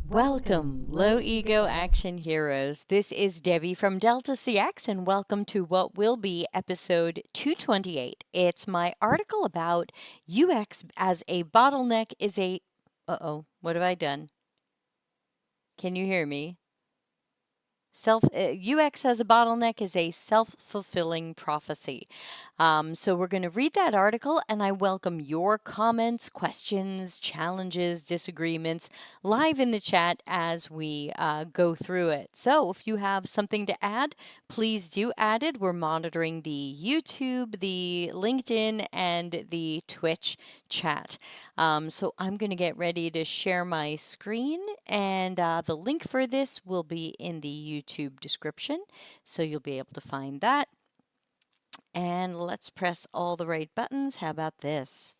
Welcome, low ego action heroes. This is Debbie from Delta CX, and welcome to what will be episode 228. It's my article about UX as a bottleneck is a. What have I done? Can you hear me? UX as a bottleneck is a self-fulfilling prophecy. So we're going to read that article, and I welcome your comments, questions, challenges, disagreements live in the chat as we go through it. So if you have something to add, please do add it. We're monitoring the YouTube, the LinkedIn, and the Twitch chat. So I'm going to get ready to share my screen, and the link for this will be in the YouTube description, so you'll be able to find that. And let's press all the right buttons. How about this?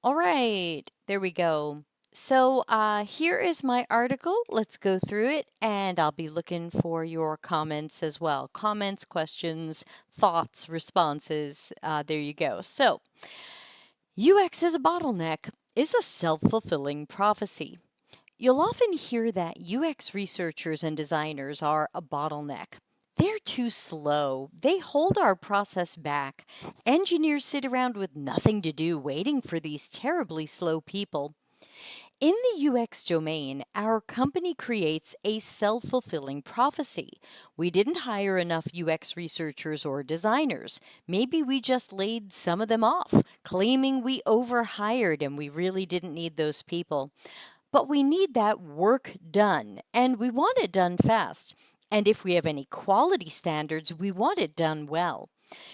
All right, there we go. So here is my article. Let's go through it, and I'll be looking for your comments as well. Comments, questions, thoughts, responses. There you go. So UX as a bottleneck is a self-fulfilling prophecy. You'll often hear that UX researchers and designers are a bottleneck. They're too slow. They hold our process back. Engineers sit around with nothing to do waiting for these terribly slow people. In the UX domain, our company creates a self-fulfilling prophecy. We didn't hire enough UX researchers or designers. Maybe we just laid some of them off, claiming we overhired and we really didn't need those people. But we need that work done, and we want it done fast. And if we have any quality standards, we want it done well.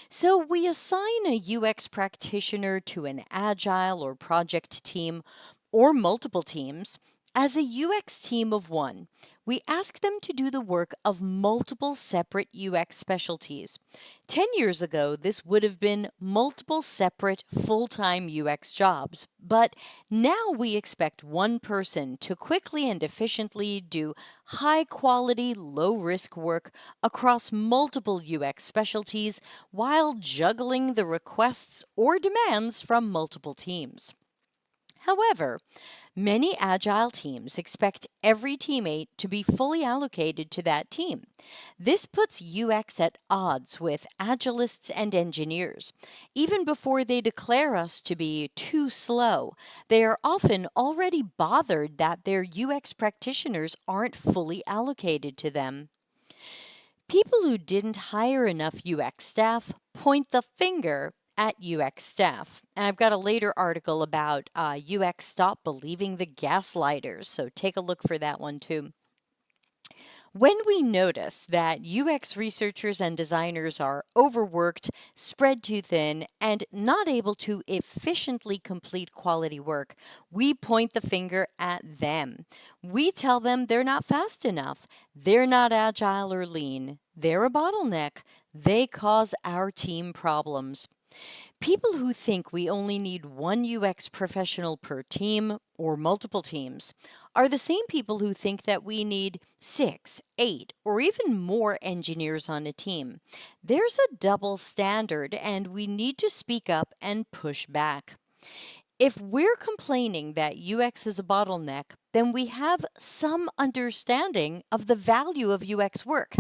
So we assign a UX practitioner to an agile or project team or multiple teams. As a UX team of one, we ask them to do the work of multiple separate UX specialties. 10 years ago, this would have been multiple separate full-time UX jobs, but now we expect one person to quickly and efficiently do high-quality, low-risk work across multiple UX specialties while juggling the requests or demands from multiple teams. However, many agile teams expect every teammate to be fully allocated to that team. This puts UX at odds with agilists and engineers. Even before they declare us to be too slow, they are often already bothered that their UX practitioners aren't fully allocated to them. People who didn't hire enough UX staff point the finger at UX staff. And I've got a later article about UX Stop Believing the Gaslighters, so take a look for that one too. When we notice that UX researchers and designers are overworked, spread too thin, and not able to efficiently complete quality work, we point the finger at them. We tell them they're not fast enough, they're not agile or lean, they're a bottleneck, they cause our team problems. People who think we only need one UX professional per team or multiple teams are the same people who think that we need 6, 8, or even more engineers on a team. There's a double standard, and we need to speak up and push back. If we're complaining that UX is a bottleneck, then we have some understanding of the value of UX work.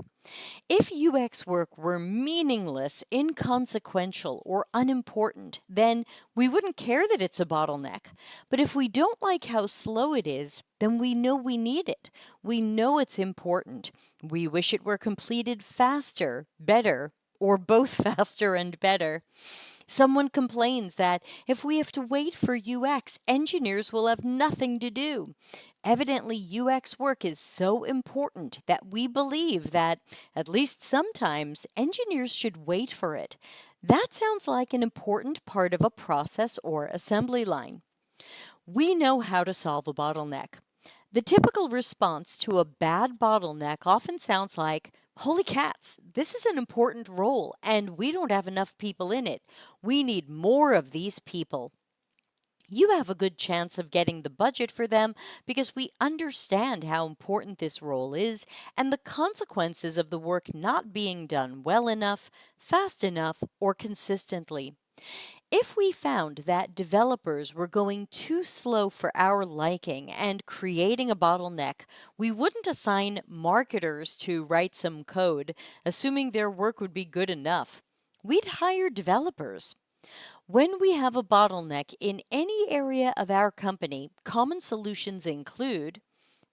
If UX work were meaningless, inconsequential, or unimportant, then we wouldn't care that it's a bottleneck. But if we don't like how slow it is, then we know we need it. We know it's important. We wish it were completed faster, better, or both faster and better. Someone complains that if we have to wait for UX, engineers will have nothing to do. Evidently, UX work is so important that we believe that, at least sometimes, engineers should wait for it. That sounds like an important part of a process or assembly line. We know how to solve a bottleneck. The typical response to a bad bottleneck often sounds like, "Holy cats, this is an important role, and we don't have enough people in it. We need more of these people." You have a good chance of getting the budget for them because we understand how important this role is and the consequences of the work not being done well enough, fast enough, or consistently. If we found that developers were going too slow for our liking and creating a bottleneck, we wouldn't assign marketers to write some code, assuming their work would be good enough. We'd hire developers. When we have a bottleneck in any area of our company, common solutions include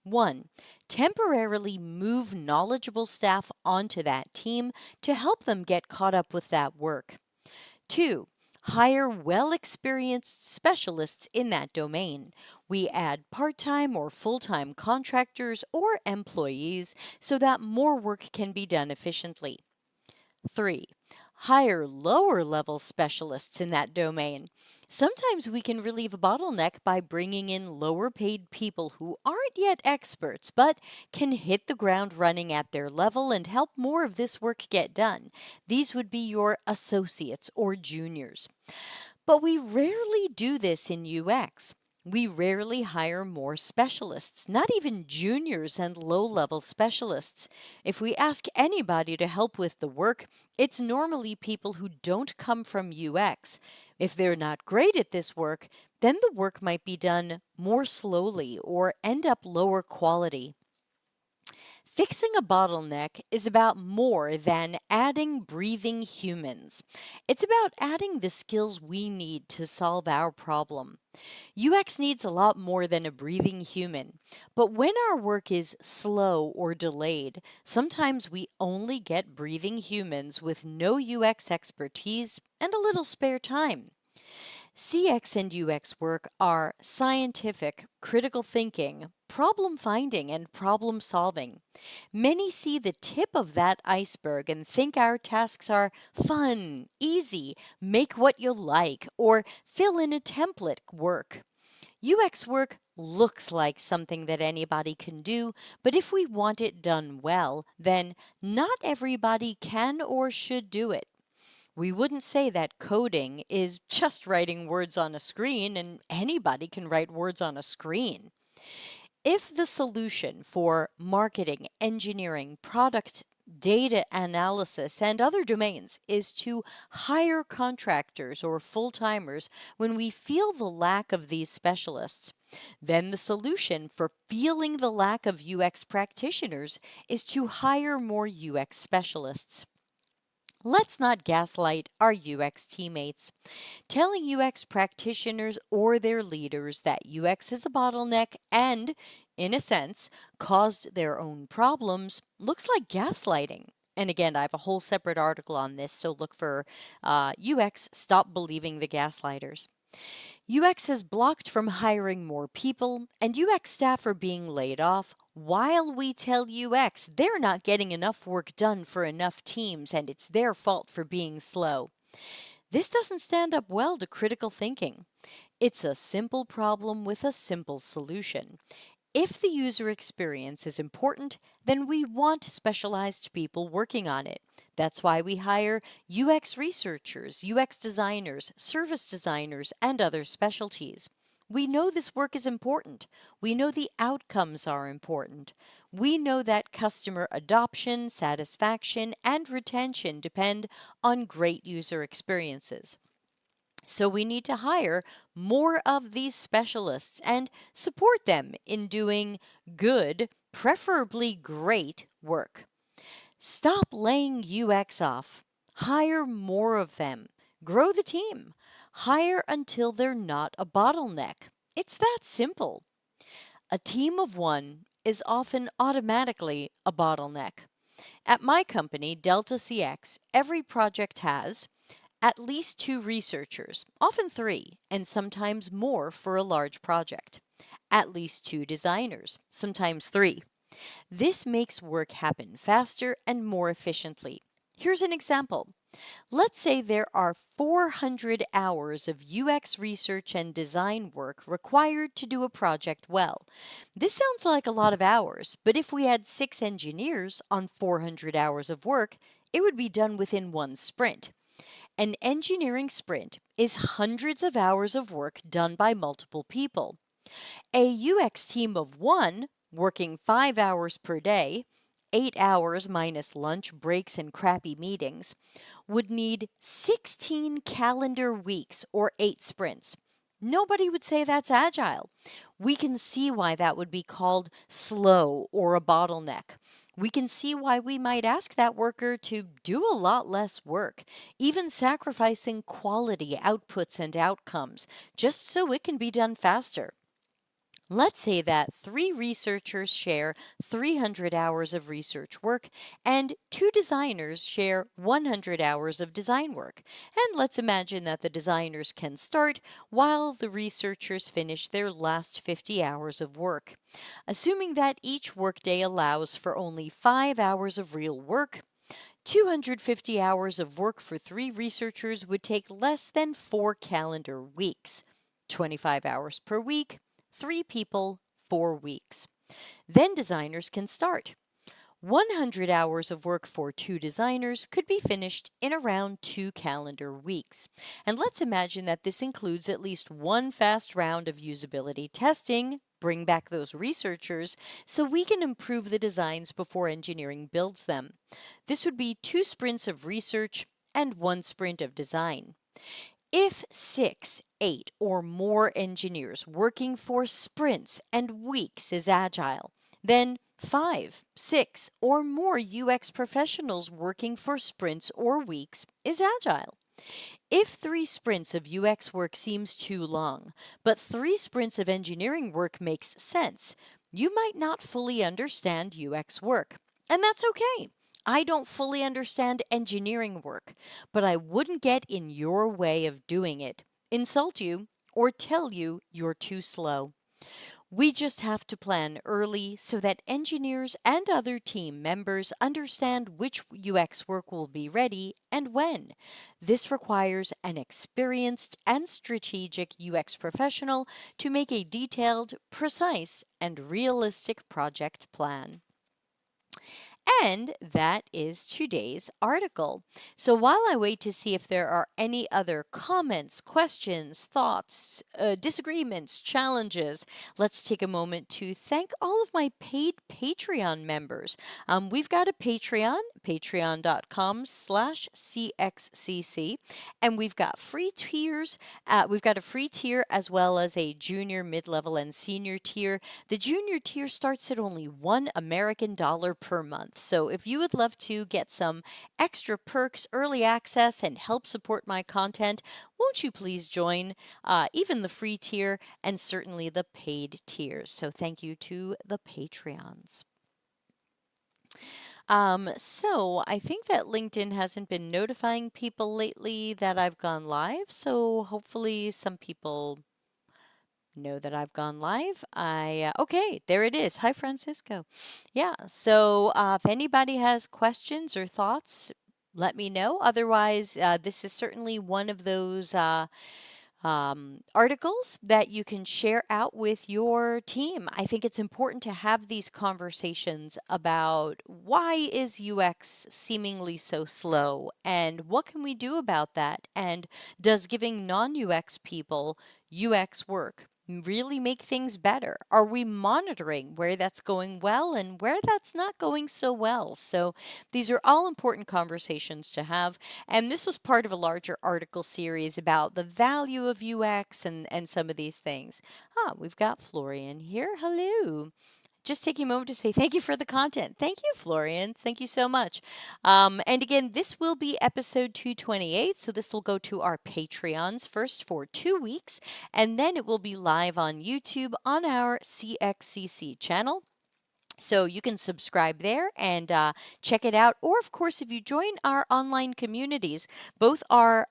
1. Temporarily move knowledgeable staff onto that team to help them get caught up with that work. 2. Hire well experienced specialists in that domain. We add part time or full time contractors or employees so that more work can be done efficiently. 3. Hire lower level specialists in that domain. Sometimes we can relieve a bottleneck by bringing in lower paid people who aren't yet experts but can hit the ground running at their level and help more of this work get done. These would be your associates or juniors. But we rarely do this in UX. We rarely hire more specialists, not even juniors and low level specialists. If we ask anybody to help with the work, it's normally people who don't come from UX. If they're not great at this work, then the work might be done more slowly or end up lower quality. Fixing a bottleneck is about more than adding breathing humans. It's about adding the skills we need to solve our problem. UX needs a lot more than a breathing human. But when our work is slow or delayed, sometimes we only get breathing humans with no UX expertise and a little spare time. CX and UX work are scientific, critical thinking, problem finding, and problem solving. Many see the tip of that iceberg and think our tasks are fun, easy, make what you like, or fill in a template work. UX work looks like something that anybody can do, but if we want it done well, then not everybody can or should do it. We wouldn't say that coding is just writing words on a screen and anybody can write words on a screen. If the solution for marketing, engineering, product data analysis, and other domains is to hire contractors or full timers when we feel the lack of these specialists, then the solution for feeling the lack of UX practitioners is to hire more UX specialists. Let's not gaslight our UX teammates. Telling UX practitioners or their leaders that UX is a bottleneck and, in a sense, caused their own problems looks like gaslighting. And again, I have a whole separate article on this, so look for UX Stop Believing the Gaslighters. UX is blocked from hiring more people, and UX staff are being laid off while we tell UX they're not getting enough work done for enough teams and it's their fault for being slow. This doesn't stand up well to critical thinking. It's a simple problem with a simple solution. If the user experience is important, then we want specialized people working on it. That's why we hire UX researchers, UX designers, service designers, and other specialties. We know this work is important. We know the outcomes are important. We know that customer adoption, satisfaction, and retention depend on great user experiences. So we need to hire more of these specialists and support them in doing good, preferably great work. Stop laying UX off. Hire more of them. Grow the team. Hire until they're not a bottleneck. It's that simple. A team of one is often automatically a bottleneck. At my company, Delta CX, every project has at least 2 researchers, often 3, and sometimes more for a large project. At least 2 designers, sometimes 3. This makes work happen faster and more efficiently. Here's an example. Let's say there are 400 hours of UX research and design work required to do a project well. This sounds like a lot of hours, but if we had 6 engineers on 400 hours of work, it would be done within one sprint. An engineering sprint is hundreds of hours of work done by multiple people. A UX team of 1 working 5 hours per day 8 hours minus lunch breaks and crappy meetings, would need 16 calendar weeks or 8 sprints. Nobody would say that's agile. We can see why that would be called slow or a bottleneck. We can see why we might ask that worker to do a lot less work, even sacrificing quality outputs and outcomes, just so it can be done faster. Let's say that 3 researchers share 300 hours of research work and 2 designers share 100 hours of design work. And let's imagine that the designers can start while the researchers finish their last 50 hours of work. Assuming that each workday allows for only 5 hours of real work, 250 hours of work for 3 researchers would take less than 4 calendar weeks. 25 hours per week, 3 people, 4 weeks. Then designers can start. 100 hours of work for 2 designers could be finished in around 2 calendar weeks. And let's imagine that this includes at least one fast round of usability testing. Bring back those researchers so we can improve the designs before engineering builds them. This would be 2 sprints of research and 1 sprint of design. If 6, 8, or more engineers working for sprints and weeks is agile, then 5, 6, or more UX professionals working for sprints or weeks is agile. If 3 sprints of UX work seems too long, but 3 sprints of engineering work makes sense, you might not fully understand UX work. And that's okay. I don't fully understand engineering work, but I wouldn't get in your way of doing it, insult you, or tell you you're too slow. We just have to plan early so that engineers and other team members understand which UX work will be ready and when. This requires an experienced and strategic UX professional to make a detailed, precise, and realistic project plan. And that is today's article. So while I wait to see if there are any other comments, questions, thoughts, disagreements, challenges, let's take a moment to thank all of my paid Patreon members. We've got a Patreon, patreon.com/CXCC, and we've got free tiers. We've got a free tier as well as a junior, mid-level, and senior tier. The junior tier starts at only $1 per month. So if you would love to get some extra perks, early access, and help support my content, won't you please join even the free tier and certainly the paid tiers? So thank you to the Patreons. So I think that LinkedIn hasn't been notifying people lately that I've gone live. So hopefully some people know that I've gone live. Okay, there it is. Hi, Francisco. Yeah, so if anybody has questions or thoughts, let me know. Otherwise, this is certainly one of those articles that you can share out with your team. I think it's important to have these conversations about why is UX seemingly so slow and what can we do about that? And does giving non-UX people UX work really make things better? Are we monitoring where that's going well and where that's not going so well? So these are all important conversations to have. And this was part of a larger article series about the value of UX and some of these things. We've got Florian here. Hello. Just taking a moment to say thank you for the content. Thank you, Florian. Thank you so much. And again, this will be episode 228. So this will go to our Patreons first for 2 weeks, and then it will be live on YouTube on our CXCC channel. So you can subscribe there and check it out. Or, of course, if you join our online communities, both our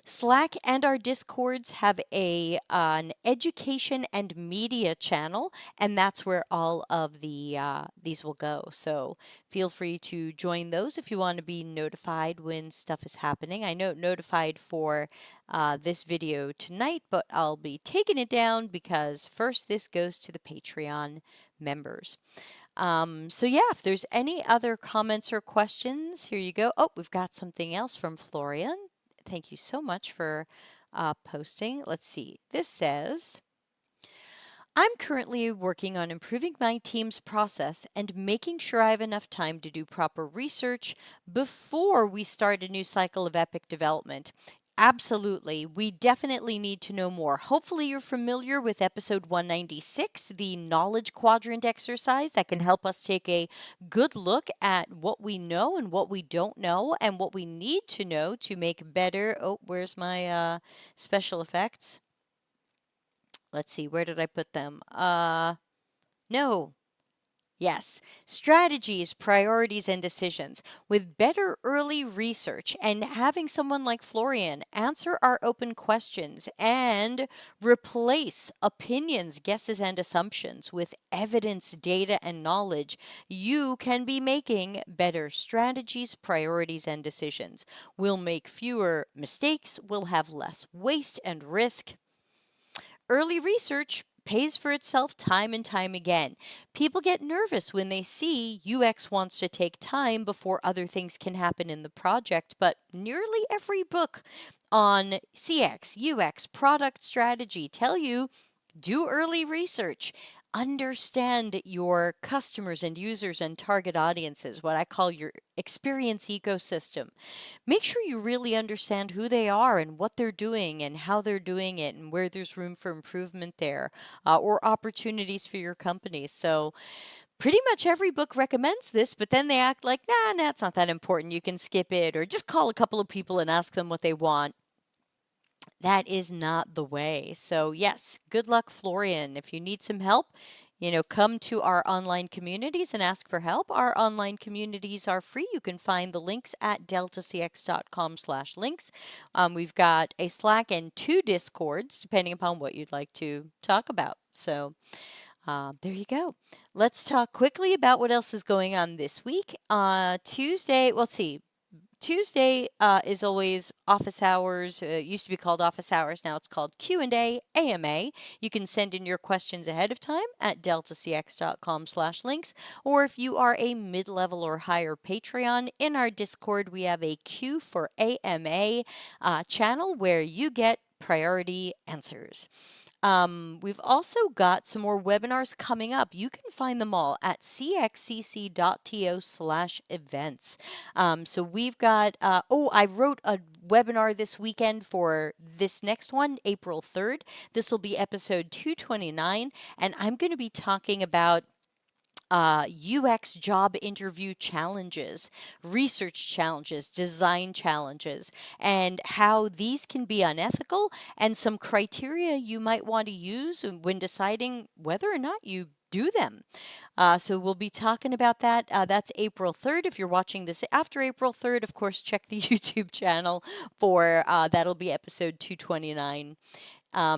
Slack and our Discords have an education and media channel, and that's where all of these will go. So feel free to join those if you want to be notified when stuff is happening. I know notified for this video tonight, but I'll be taking it down because first this goes to the Patreon members. So yeah, if there's any other comments or questions, here you go. Oh, we've got something else from Florian. Thank you so much for posting. Let's see. This says, I'm currently working on improving my team's process and making sure I have enough time to do proper research before we start a new cycle of epic development. Absolutely. We definitely need to know more. Hopefully, you're familiar with episode 196, the knowledge quadrant exercise that can help us take a good look at what we know and what we don't know and what we need to know to make better. Oh, where's my special effects? Let's see, where did I put them? No. Yes, strategies, priorities, and decisions. With better early research and having someone like Florian answer our open questions and replace opinions, guesses, and assumptions with evidence, data, and knowledge, you can be making better strategies, priorities, and decisions. We'll make fewer mistakes, we'll have less waste and risk. Early research pays for itself time and time again. People get nervous when they see UX wants to take time before other things can happen in the project, but nearly every book on CX, UX, product strategy tell you do early research. Understand your customers and users and target audiences, what I call your experience ecosystem. Make sure you really understand who they are and what they're doing and how they're doing it and where there's room for improvement there or opportunities for your company. So, pretty much every book recommends this, but then they act like, nah, it's not that important. You can skip it or just call a couple of people and ask them what they want. That is not the way. So, yes, good luck, Florian. If you need some help, come to our online communities and ask for help. Our online communities are free. You can find the links at deltacx.com/links. We've got a Slack and 2 Discords, depending upon what you'd like to talk about. So, there you go. Let's talk quickly about what else is going on this week. Tuesday, well, let's see. Tuesday is always office hours. It used to be called office hours. Now it's called Q&A AMA. You can send in your questions ahead of time at deltacx.com/links. Or if you are a mid-level or higher Patreon, in our Discord, we have a Q for AMA channel where you get priority answers. We've also got some more webinars coming up. You can find them all at cxcc.to/events. So we've got, I wrote a webinar this weekend for this next one, April 3rd. This will be episode 229, and I'm going to be talking about UX job interview challenges, research challenges, design challenges, and how these can be unethical, and some criteria you might want to use when deciding whether or not you do them. So we'll be talking about that. That's April 3rd. If you're watching this after April 3rd, of course, check the YouTube channel for that'll be episode 229.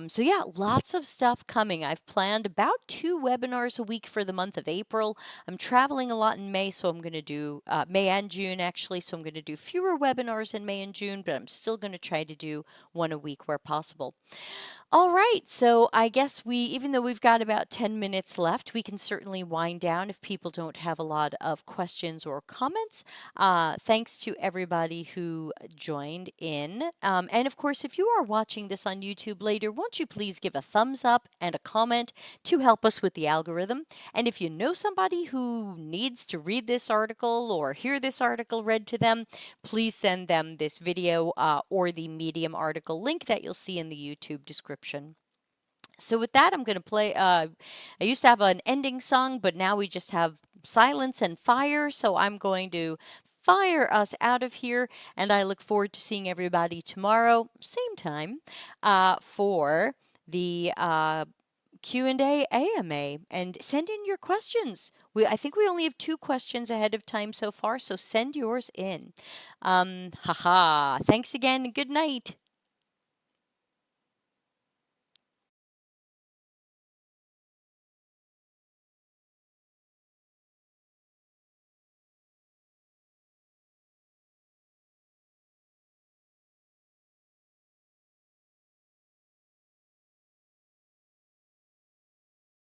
So yeah, lots of stuff coming. I've planned about 2 webinars a week for the month of April. I'm traveling a lot in May, so I'm going to do May and June actually. So I'm going to do fewer webinars in May and June, but I'm still going to try to do one a week where possible. All right, so I guess even though we've got about 10 minutes left, we can certainly wind down if people don't have a lot of questions or comments. Thanks to everybody who joined in. And of course, if you are watching this on YouTube later, won't you please give a thumbs up and a comment to help us with the algorithm? And if you know somebody who needs to read this article or hear this article read to them, please send them this video or the Medium article link that you'll see in the YouTube description. So with that, I'm going to play, I used to have an ending song, but now we just have silence and fire. So I'm going to fire us out of here, and I look forward to seeing everybody tomorrow, same time, for the Q&A AMA, and send in your questions. I think we only have 2 questions ahead of time so far, so send yours in. Thanks again, and good night.